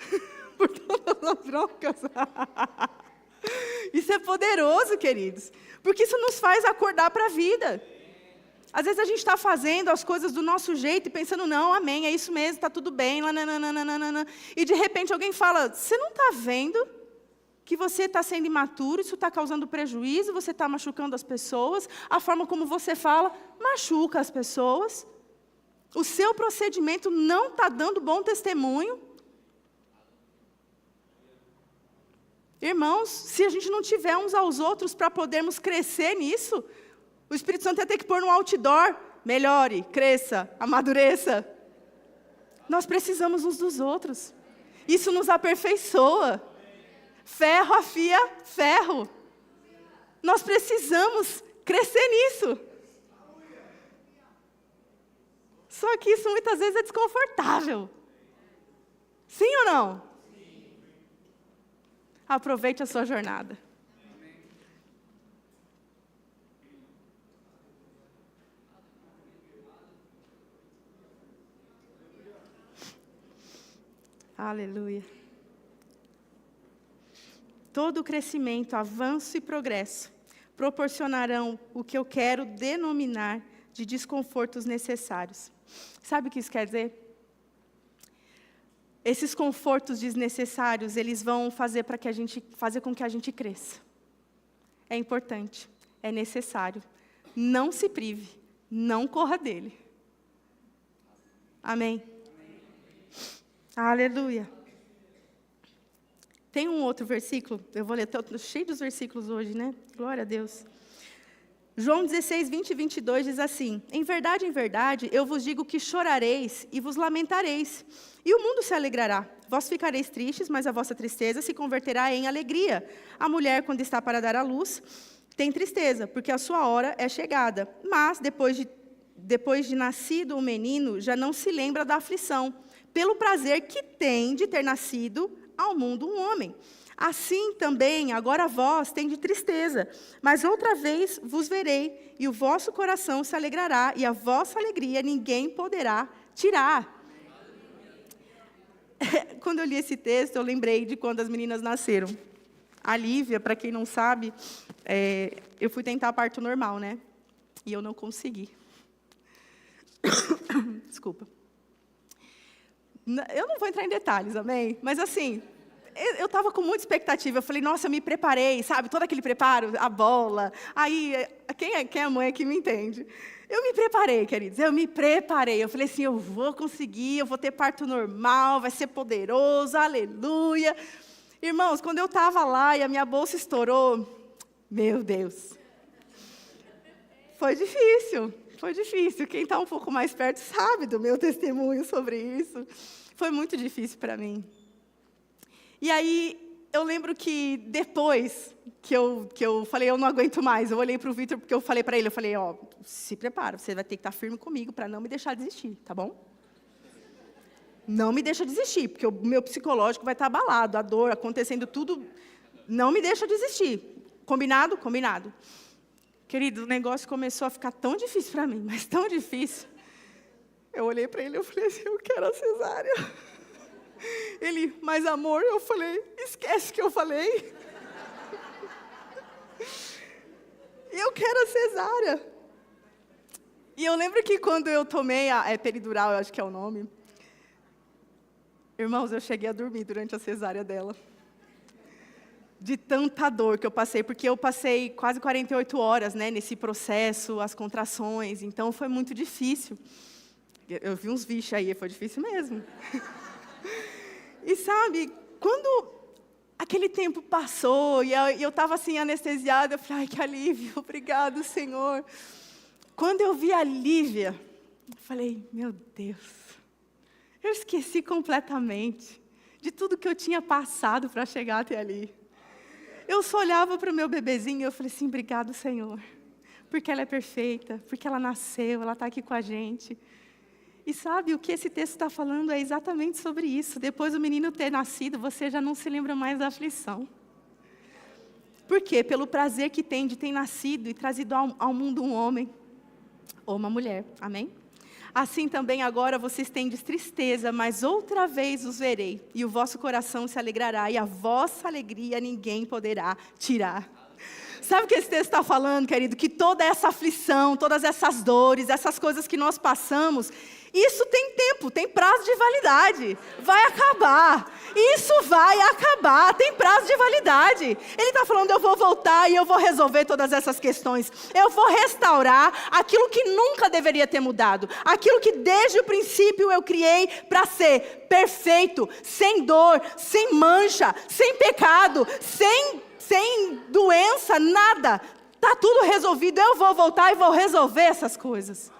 por todas as broncas. Isso é poderoso, queridos, porque isso nos faz acordar para a vida. Às vezes a gente está fazendo as coisas do nosso jeito e pensando, não, amém, é isso mesmo, está tudo bem. E de repente alguém fala, você não está vendo que você está sendo imaturo, isso está causando prejuízo, você está machucando as pessoas, a forma como você fala machuca as pessoas, o seu procedimento não está dando bom testemunho. Irmãos, se a gente não tiver uns aos outros para podermos crescer nisso, o Espírito Santo vai ter que pôr no outdoor, melhore, cresça, amadureça. Nós precisamos uns dos outros, isso nos aperfeiçoa. Ferro afia ferro. Nós precisamos crescer nisso. Só que isso muitas vezes é desconfortável. Sim ou não? Sim. Aproveite a sua jornada. Aleluia. Todo crescimento, avanço e progresso proporcionarão o que eu quero denominar de desconfortos necessários. Sabe o que isso quer dizer? Esses confortos desnecessários, eles vão fazer com que a gente cresça. É importante, é necessário. Não se prive, não corra dele. Amém? Aleluia. Tem um outro versículo, eu vou ler, estou cheio dos versículos hoje, né? Glória a Deus. João 16, 20 e 22 diz assim, em verdade, eu vos digo que chorareis e vos lamentareis, e o mundo se alegrará. Vós ficareis tristes, mas a vossa tristeza se converterá em alegria. A mulher, quando está para dar à luz, tem tristeza, porque a sua hora é chegada. Mas, depois de nascido o menino, já não se lembra da aflição, pelo prazer que tem de ter nascido ao mundo um homem. Assim também, agora vós tendes tristeza, mas outra vez vos verei, e o vosso coração se alegrará, e a vossa alegria ninguém poderá tirar. Quando eu li esse texto, eu lembrei de quando as meninas nasceram. A Lívia, para quem não sabe, eu fui tentar parto normal, né? E eu não consegui. Desculpa. Eu não vou entrar em detalhes, amém? Mas assim, eu estava com muita expectativa. Eu falei, nossa, eu me preparei, sabe? Todo aquele preparo, a bola. Aí, quem é mãe aqui me entende. Eu me preparei, queridos, eu me preparei. Eu falei assim, eu vou conseguir, eu vou ter parto normal, vai ser poderoso, aleluia. Irmãos, quando eu estava lá e a minha bolsa estourou, meu Deus. Foi difícil. Quem está um pouco mais perto sabe do meu testemunho sobre isso. Foi muito difícil para mim. E aí, eu lembro que depois que eu falei, eu não aguento mais, eu olhei para o Vitor, porque eu falei para ele, ó, se prepara, você vai ter que estar firme comigo para não me deixar desistir, tá bom? Não me deixa desistir, porque o meu psicológico vai estar abalado, a dor, acontecendo tudo, não me deixa desistir. Combinado? Combinado. Querido, o negócio começou a ficar tão difícil para mim, mas tão difícil. Eu olhei para ele e falei assim, eu quero a cesárea. Ele, mas amor, eu falei, esquece que eu falei. Eu quero a cesárea. E eu lembro que quando eu tomei a peridural, eu acho que é o nome. Irmãos, eu cheguei a dormir durante a cesárea dela. De tanta dor que eu passei, porque eu passei quase 48 horas, né, nesse processo, as contrações, então foi muito difícil. Eu vi uns bichos aí, foi difícil mesmo. E sabe, quando aquele tempo passou, e eu estava assim anestesiada, eu falei, ai, que alívio, obrigado, Senhor. Quando eu vi a Lívia, eu falei, meu Deus, eu esqueci completamente de tudo que eu tinha passado para chegar até ali. Eu só olhava para o meu bebezinho e eu falei assim, obrigado, Senhor, porque ela é perfeita, porque ela nasceu, ela está aqui com a gente. E sabe, o que esse texto está falando é exatamente sobre isso. Depois do menino ter nascido, você já não se lembra mais da aflição. Por quê? Pelo prazer que tem de ter nascido e trazido ao mundo um homem ou uma mulher. Amém? Assim também agora vocês tendes tristeza, mas outra vez os verei, e o vosso coração se alegrará, e a vossa alegria ninguém poderá tirar. Sabe o que esse texto está falando, querido? Que toda essa aflição, todas essas dores, essas coisas que nós passamos, isso tem tempo, tem prazo de validade. Vai acabar. Isso vai acabar, tem prazo de validade. Ele está falando, eu vou voltar e eu vou resolver todas essas questões. Eu vou restaurar aquilo que nunca deveria ter mudado. Aquilo que desde o princípio eu criei para ser perfeito, sem dor, sem mancha, sem pecado, sem doença, nada. Está tudo resolvido, eu vou voltar e vou resolver essas coisas.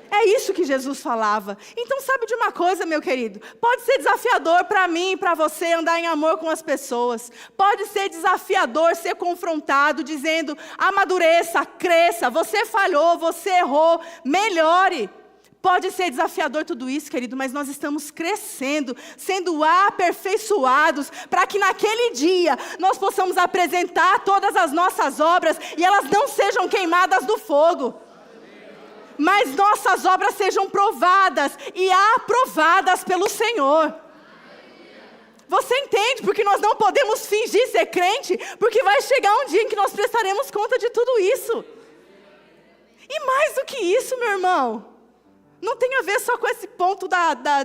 É isso que Jesus falava. Então sabe de uma coisa, meu querido? Pode ser desafiador para mim e para você andar em amor com as pessoas. Pode ser desafiador ser confrontado, dizendo, amadureça, cresça, você falhou, você errou, melhore. Pode ser desafiador tudo isso, querido, mas nós estamos crescendo, sendo aperfeiçoados, para que naquele dia nós possamos apresentar todas as nossas obras e elas não sejam queimadas do fogo. Mas nossas obras sejam provadas e aprovadas pelo Senhor. Você entende? Porque nós não podemos fingir ser crente, porque vai chegar um dia em que nós prestaremos conta de tudo isso. E mais do que isso, meu irmão, não tem a ver só com esse ponto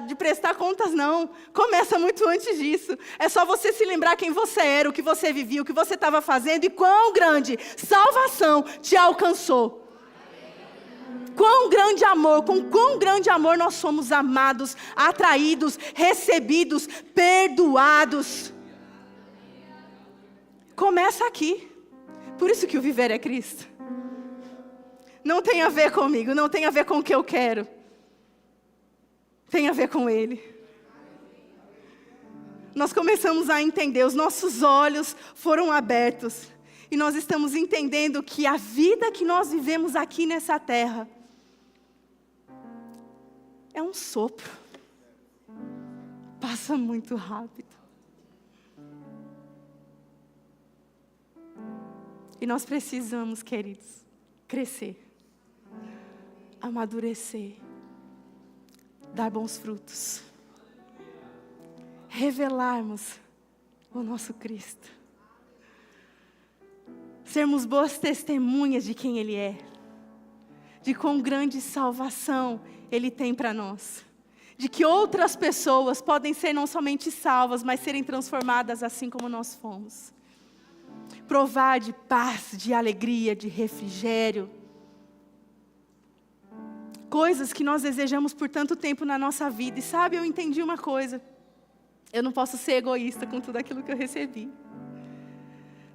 de prestar contas, não. Começa muito antes disso. É só você se lembrar quem você era, o que você vivia, o que você estava fazendo e quão grande salvação te alcançou. Quão grande amor, com quão grande amor nós somos amados, atraídos, recebidos, perdoados. Começa aqui. Por isso que o viver é Cristo. Não tem a ver comigo, não tem a ver com o que eu quero. Tem a ver com Ele. Nós começamos a entender, os nossos olhos foram abertos. E nós estamos entendendo que a vida que nós vivemos aqui nessa terra é um sopro. Passa muito rápido. E nós precisamos, queridos, crescer, amadurecer, dar bons frutos, revelarmos o nosso Cristo, sermos boas testemunhas de quem Ele é, de quão grande salvação Ele tem para nós, de que outras pessoas podem ser não somente salvas, mas serem transformadas assim como nós fomos. Provar de paz, de alegria, de refrigério. Coisas que nós desejamos por tanto tempo na nossa vida. E sabe, eu entendi uma coisa. Eu não posso ser egoísta com tudo aquilo que eu recebi.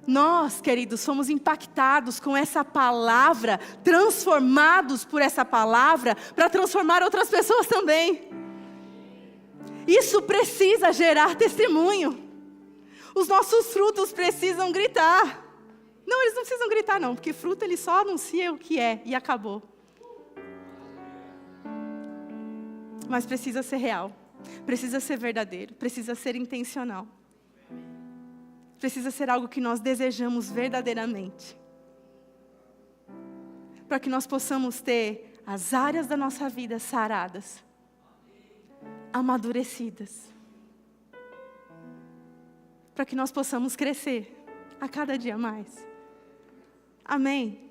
Nós, queridos, somos impactados com essa palavra, transformados por essa palavra, para transformar outras pessoas também. Isso precisa gerar testemunho. Os nossos frutos precisam gritar. Não, eles não precisam gritar não, porque fruto ele só anuncia o que é e acabou. Mas precisa ser real, precisa ser verdadeiro, precisa ser intencional. Precisa ser algo que nós desejamos verdadeiramente. Para que nós possamos ter as áreas da nossa vida saradas, amadurecidas. Para que nós possamos crescer a cada dia mais. Amém?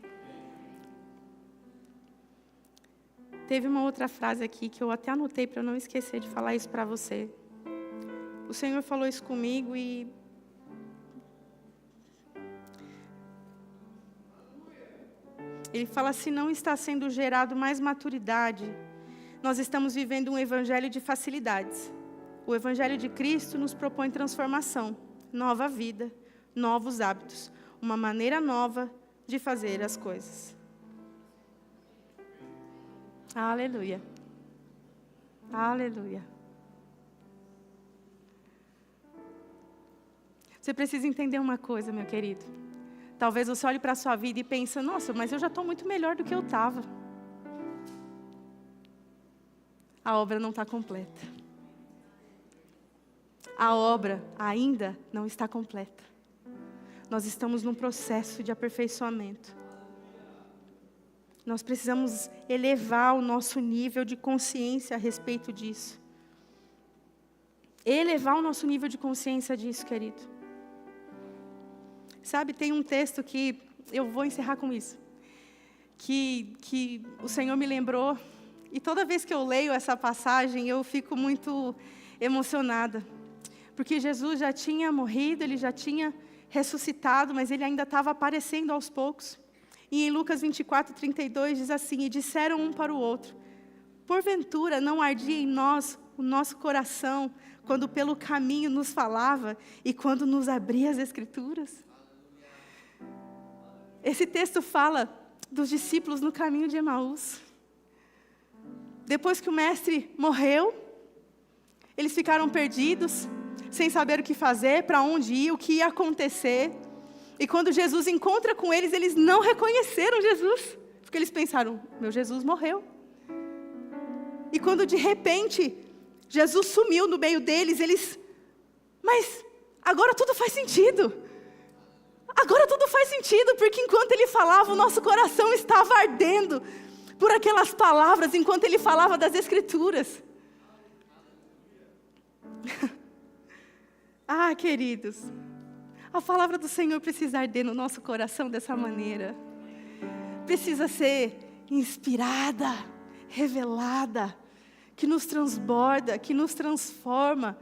Teve uma outra frase aqui que eu até anotei para não esquecer de falar isso para você. O Senhor falou isso comigo e... Ele fala, se não está sendo gerado mais maturidade, nós estamos vivendo um evangelho de facilidades. O evangelho de Cristo nos propõe transformação, nova vida, novos hábitos, uma maneira nova de fazer as coisas. Aleluia. Aleluia. Você precisa entender uma coisa, meu querido. Talvez você olhe para a sua vida e pense, nossa, mas eu já estou muito melhor do que eu estava. A obra não está completa. A obra ainda não está completa. Nós estamos num processo de aperfeiçoamento. Nós precisamos elevar o nosso nível de consciência a respeito disso. Elevar o nosso nível de consciência disso, querido. Sabe, tem um texto que, eu vou encerrar com isso, que o Senhor me lembrou, e toda vez que eu leio essa passagem, eu fico muito emocionada. Porque Jesus já tinha morrido, Ele já tinha ressuscitado, mas Ele ainda estava aparecendo aos poucos. E em Lucas 24:32 diz assim, e disseram um para o outro, porventura não ardia em nós o nosso coração, quando pelo caminho nos falava e quando nos abria as Escrituras? Esse texto fala dos discípulos no caminho de Emaús. Depois que o mestre morreu, eles ficaram perdidos, sem saber o que fazer, para onde ir, o que ia acontecer. E quando Jesus encontra com eles, eles não reconheceram Jesus, porque eles pensaram, meu Jesus morreu. E quando de repente, Jesus sumiu no meio deles, eles, mas agora tudo faz sentido. Agora tudo faz sentido, porque enquanto Ele falava, o nosso coração estava ardendo por aquelas palavras, enquanto Ele falava das Escrituras. Ah, queridos, a palavra do Senhor precisa arder no nosso coração dessa maneira. Precisa ser inspirada, revelada, que nos transborda, que nos transforma.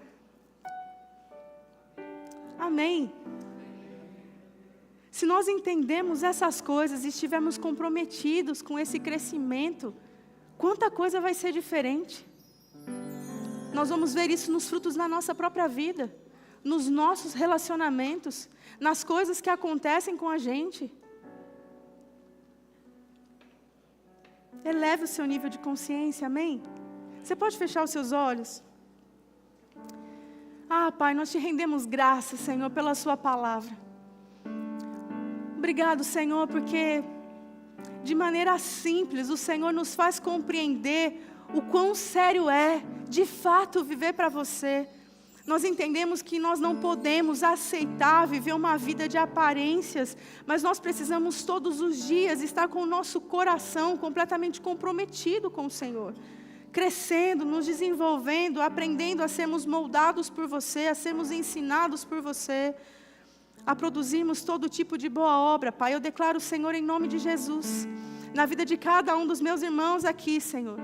Amém. Se nós entendemos essas coisas e estivermos comprometidos com esse crescimento, quanta coisa vai ser diferente. Nós vamos ver isso nos frutos da nossa própria vida, nos nossos relacionamentos, nas coisas que acontecem com a gente. Eleve o seu nível de consciência, amém? Você pode fechar os seus olhos? Ah, Pai, nós te rendemos graças, Senhor, pela sua palavra. Obrigado, Senhor, porque de maneira simples o Senhor nos faz compreender o quão sério é, de fato, viver para você. Nós entendemos que nós não podemos aceitar viver uma vida de aparências, mas nós precisamos todos os dias estar com o nosso coração completamente comprometido com o Senhor. Crescendo, nos desenvolvendo, aprendendo a sermos moldados por você, a sermos ensinados por você, a produzirmos todo tipo de boa obra, Pai. Eu declaro, Senhor, em nome de Jesus, na vida de cada um dos meus irmãos aqui, Senhor,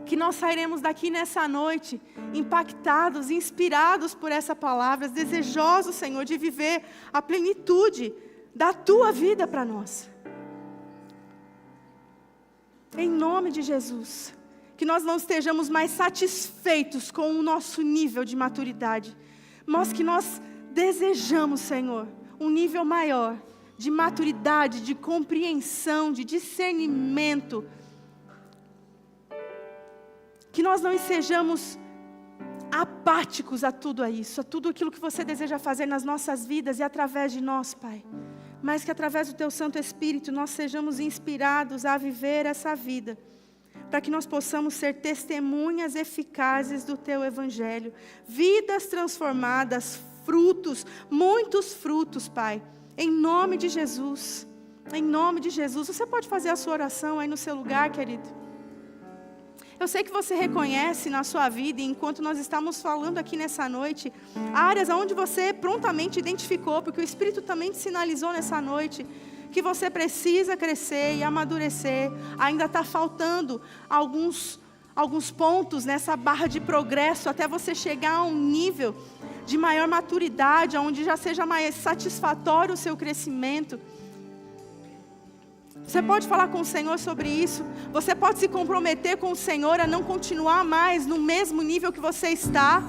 que nós sairemos daqui nessa noite impactados, inspirados por essa palavra, desejosos, Senhor, de viver a plenitude da Tua vida para nós. Em nome de Jesus, que nós não estejamos mais satisfeitos com o nosso nível de maturidade, mas que nós desejamos, Senhor, um nível maior de maturidade, de compreensão, de discernimento. Que nós não sejamos apáticos a tudo isso, a tudo aquilo que você deseja fazer nas nossas vidas e através de nós, Pai. Mas que através do Teu Santo Espírito nós sejamos inspirados a viver essa vida, para que nós possamos ser testemunhas eficazes do Teu Evangelho, vidas transformadas, frutos, muitos frutos, Pai, em nome de Jesus, em nome de Jesus. Você pode fazer a sua oração aí no seu lugar, querido? Eu sei que você reconhece na sua vida, enquanto nós estamos falando aqui nessa noite, áreas onde você prontamente identificou, porque o Espírito também te sinalizou nessa noite, que você precisa crescer e amadurecer. Ainda está faltando alguns pontos nessa barra de progresso, até você chegar a um nível de maior maturidade, onde já seja mais satisfatório o seu crescimento. Você pode falar com o Senhor sobre isso. Você pode se comprometer com o Senhor a não continuar mais no mesmo nível que você está.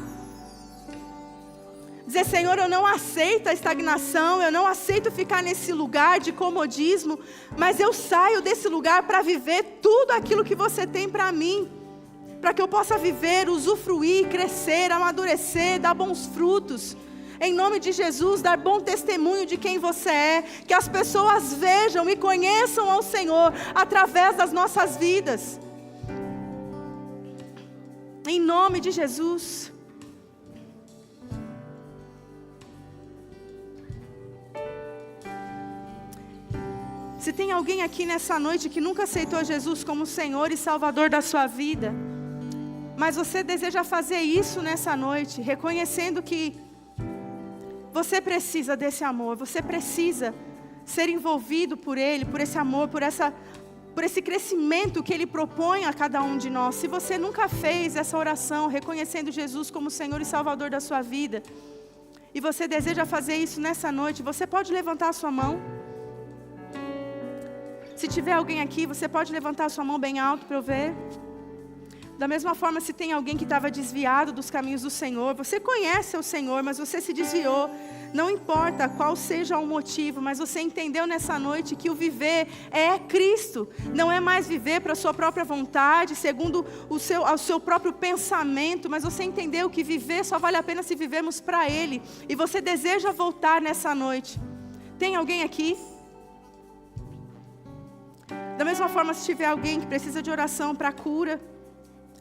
Dizer: Senhor, eu não aceito a estagnação, eu não aceito ficar nesse lugar de comodismo, mas eu saio desse lugar para viver tudo aquilo que você tem para mim, para que eu possa viver, usufruir, crescer, amadurecer, dar bons frutos. Em nome de Jesus, dar bom testemunho de quem você é, que as pessoas vejam e conheçam ao Senhor através das nossas vidas. Em nome de Jesus. Se tem alguém aqui nessa noite que nunca aceitou Jesus como Senhor e Salvador da sua vida, mas você deseja fazer isso nessa noite, reconhecendo que você precisa desse amor, você precisa ser envolvido por Ele, por esse amor, por esse crescimento que Ele propõe a cada um de nós. Se você nunca fez essa oração, reconhecendo Jesus como Senhor e Salvador da sua vida, e você deseja fazer isso nessa noite, você pode levantar a sua mão. Se tiver alguém aqui, você pode levantar a sua mão bem alto para eu ver. Da mesma forma, se tem alguém que estava desviado dos caminhos do Senhor, você conhece o Senhor, mas você se desviou. Não importa qual seja o motivo, mas você entendeu nessa noite que o viver é Cristo. Não é mais viver para a sua própria vontade, segundo o seu próprio pensamento, mas você entendeu que viver só vale a pena se vivermos para Ele. E você deseja voltar nessa noite. Tem alguém aqui? Da mesma forma, se tiver alguém que precisa de oração para cura,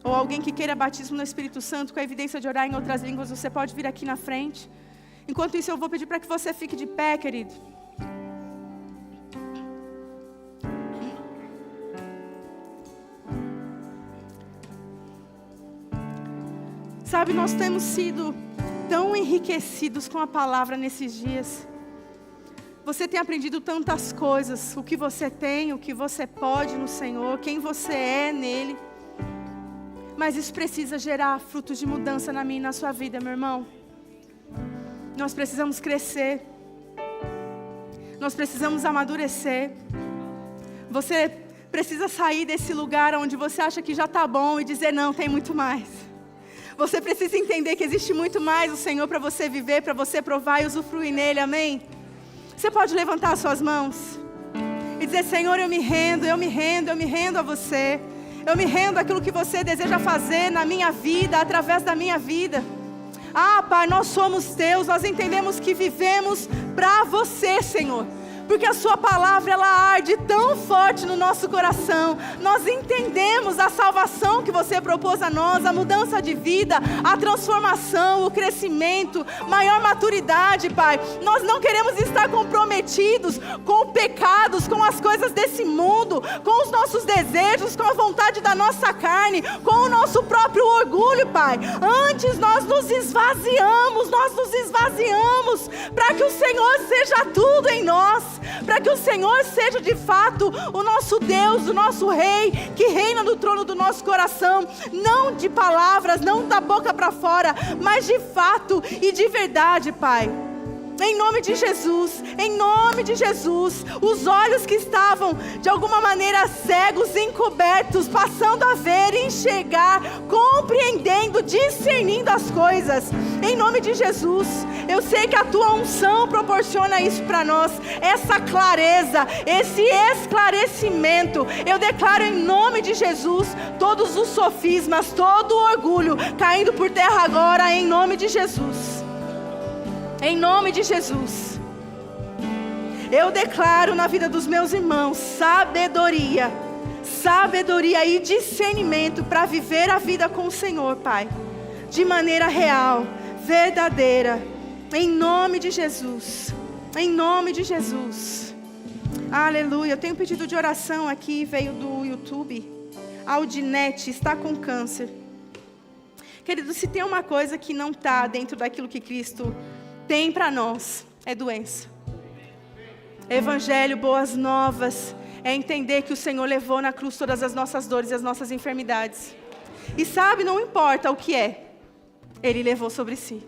ou alguém que queira batismo no Espírito Santo com a evidência de orar em outras línguas, você pode vir aqui na frente. Enquanto isso, eu vou pedir para que você fique de pé, querido. Sabe, nós temos sido tão enriquecidos com a palavra nesses dias. Você tem aprendido tantas coisas, o que você tem, o que você pode no Senhor, quem você é nele. Mas isso precisa gerar frutos de mudança na minha e na sua vida, meu irmão. Nós precisamos crescer. Nós precisamos amadurecer. Você precisa sair desse lugar onde você acha que já está bom e dizer: não, tem muito mais. Você precisa entender que existe muito mais o Senhor para você viver, para você provar e usufruir nele, amém? Você pode levantar as suas mãos e dizer: Senhor, eu me rendo a você. Eu me rendo àquilo que você deseja fazer na minha vida, através da minha vida. Ah, Pai, nós somos teus, nós entendemos que vivemos para você, Senhor. Porque a sua palavra, ela arde tão forte no nosso coração. Nós entendemos a salvação que você propôs a nós, a mudança de vida, a transformação, o crescimento, maior maturidade, Pai. Nós não queremos estar comprometidos com pecados, com as coisas desse mundo, com os nossos desejos, com a vontade da nossa carne, com o nosso próprio orgulho, Pai. Antes nós nos esvaziamos entregamos, nós nos esvaziamos, para que o Senhor seja tudo em nós, para que o Senhor seja de fato o nosso Deus, o nosso Rei, que reina no trono do nosso coração, não de palavras, não da boca para fora, mas de fato e de verdade, Pai. Em nome de Jesus, os olhos que estavam de alguma maneira cegos, encobertos, passando a ver, enxergar, compreendendo, discernindo as coisas, em nome de Jesus. Eu sei que a tua unção proporciona isso para nós, essa clareza, esse esclarecimento. Eu declaro em nome de Jesus, todos os sofismas, todo o orgulho, caindo por terra agora, em nome de Jesus. Em nome de Jesus, eu declaro na vida dos meus irmãos sabedoria e discernimento para viver a vida com o Senhor, Pai, de maneira real, verdadeira, em nome de Jesus, aleluia. Eu tenho um pedido de oração aqui, veio do YouTube. Aldinete está com câncer. Querido, se tem uma coisa que não está dentro daquilo que Cristo tem para nós, é doença. Evangelho, boas novas, é entender que o Senhor levou na cruz todas as nossas dores e as nossas enfermidades. E sabe, não importa o que é, Ele levou sobre si.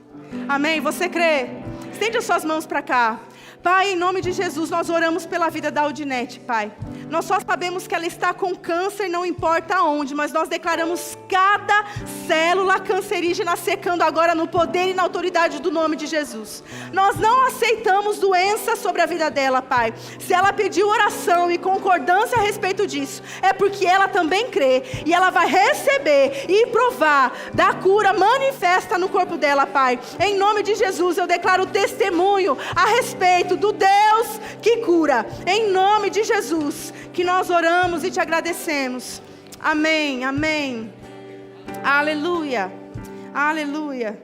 Amém? Você crê? Estende as suas mãos para cá. Pai, em nome de Jesus, nós oramos pela vida da Aldinete, Pai. Nós só sabemos que ela está com câncer, não importa onde, mas nós declaramos cada célula cancerígena secando agora no poder e na autoridade do nome de Jesus. Nós não aceitamos doença sobre a vida dela, Pai. Se ela pediu oração e concordância a respeito disso, é porque ela também crê, e ela vai receber e provar da cura manifesta no corpo dela, Pai. Em nome de Jesus, eu declaro testemunho a respeito do Deus que cura. Em nome de Jesus, que nós oramos e te agradecemos. Amém, amém. Aleluia, aleluia.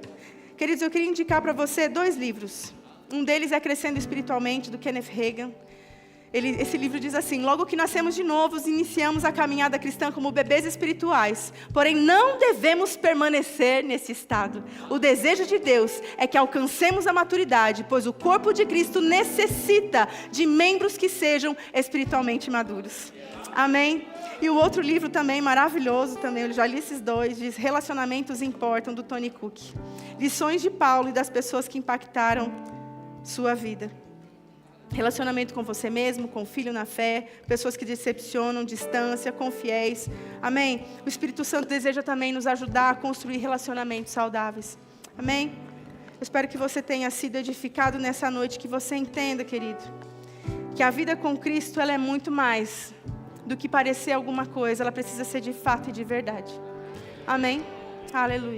Queridos, eu queria indicar para você 2 livros. Um deles é Crescendo Espiritualmente, do Kenneth Hagin. Esse livro diz assim: logo que nascemos de novo, iniciamos a caminhada cristã como bebês espirituais, porém não devemos permanecer nesse estado. O desejo de Deus é que alcancemos a maturidade, pois o corpo de Cristo necessita de membros que sejam espiritualmente maduros. Amém? E o outro livro também, maravilhoso também, eu já li esses 2, diz Relacionamentos Importam, do Tony Cook. Lições de Paulo e das pessoas que impactaram sua vida. Relacionamento com você mesmo, com o filho na fé, pessoas que decepcionam, distância, com fiéis. Amém? O Espírito Santo deseja também nos ajudar a construir relacionamentos saudáveis. Amém? Eu espero que você tenha sido edificado nessa noite, que você entenda, querido, que a vida com Cristo, ela é muito mais do que parecer alguma coisa, ela precisa ser de fato e de verdade. Amém? Aleluia.